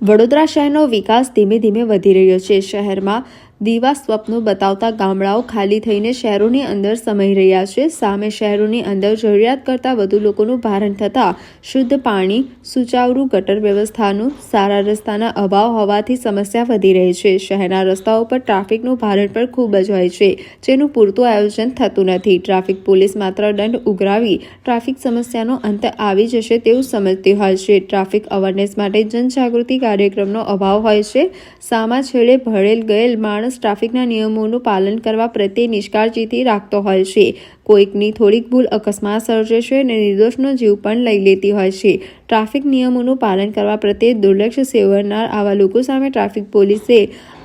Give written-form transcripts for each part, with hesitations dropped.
વડોદરા શહેરનો વિકાસ ધીમે ધીમે વધી રહ્યો છે। શહેરમાં દીવા સ્વપ્નો બતાવતા ગામડાઓ ખાલી થઈને શહેરોની અંદર સમાઈ રહ્યા છે। સામે શહેરોની અંદર જરૂરિયાત કરતાં વધુ લોકોનું ભારણ થતાં શુદ્ધ પાણી, સુચારું ગટર વ્યવસ્થાનું સારા રસ્તાના અભાવ હોવાથી સમસ્યા વધી રહી છે। શહેરના રસ્તાઓ પર ટ્રાફિકનું ભારણ પણ ખૂબ જ હોય છે, જેનું પૂરતું આયોજન થતું નથી। ટ્રાફિક પોલીસ માત્ર દંડ ઉઘરાવી ટ્રાફિક સમસ્યાનો અંત આવી જશે તેવું સમજતી હોય છે। ટ્રાફિક અવેરનેસ માટે જનજાગૃતિ કાર્યક્રમનો અભાવ હોય છે। સામા છેડે ભળેલ ગયેલ માણસ ટ્રાફિકના નિયમોનું પાલન કરવા પ્રત્યે નિષ્કાળજીથી રાખતો હોય છે। કોઈકની થોડીક ભૂલ અકસ્માત સર્જે છે અને નિર્દોષનો જીવ પણ લઈ લેતી હોય છે। ટ્રાફિક નિયમોનું પાલન કરવા પ્રત્યે દુર્લક્ષ સેવનાર આવા લોકો સામે ટ્રાફિક પોલીસે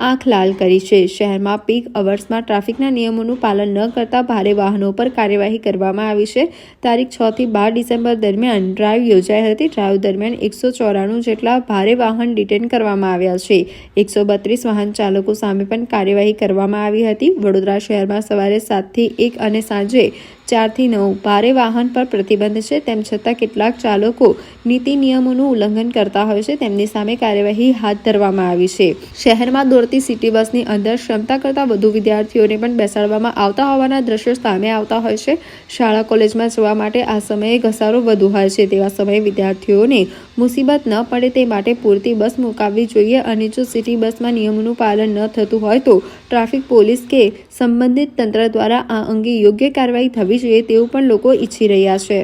આંખ લાલ કરી છે। શહેરમાં પીક અવર્સમાં ટ્રાફિકના નિયમોનું પાલન ન કરતા ભારે વાહનો પર કાર્યવાહી કરવામાં આવી છે। તારીખ 6 થી 12 ડિસેમ્બર દરમિયાન ડ્રાઈવ યોજાઈ હતી। ડ્રાઈવ દરમિયાન 194 જેટલા ભારે વાહન ડિટેન કરવામાં આવ્યા છે। 132 વાહન ચાલકો સામે પણ કાર્યવાહી કરવામાં આવી હતી। વડોદરા શહેરમાં સવારે 7 થી 1 અને સાંજે 4 થી 9 ભારે વાહન પર પ્રતિબંધ છે। તેમ છતાં કેટલાક ચાલકો નીતિ નિયમોનું ઉલ્લંઘન કરતા હોય છે, તેમની સામે કાર્યવાહી હાથ ધરવામાં આવી છે। શહેરમાં દોડતી સિટી બસની અંદર ક્ષમતા કરતાં વધુ વિદ્યાર્થીઓને પણ બેસાડવામાં આવતા હોવાના દ્રશ્યો સામે આવતા હોય છે। શાળા કોલેજમાં જવા માટે આ સમયે ઘસારો વધુ હોય છે। તેવા સમયે વિદ્યાર્થીઓને મુસીબત ન પડે તે માટે પૂરતી બસ મુકાવવી જોઈએ અને જો સિટી બસમાં નિયમોનું પાલન ન થતું હોય તો ટ્રાફિક પોલીસ કે સંબંધિત તંત્ર દ્વારા આ અંગે યોગ્ય કાર્યવાહી થવી જોઈએ તેવું પણ લોકો ઈચ્છી રહ્યા છે।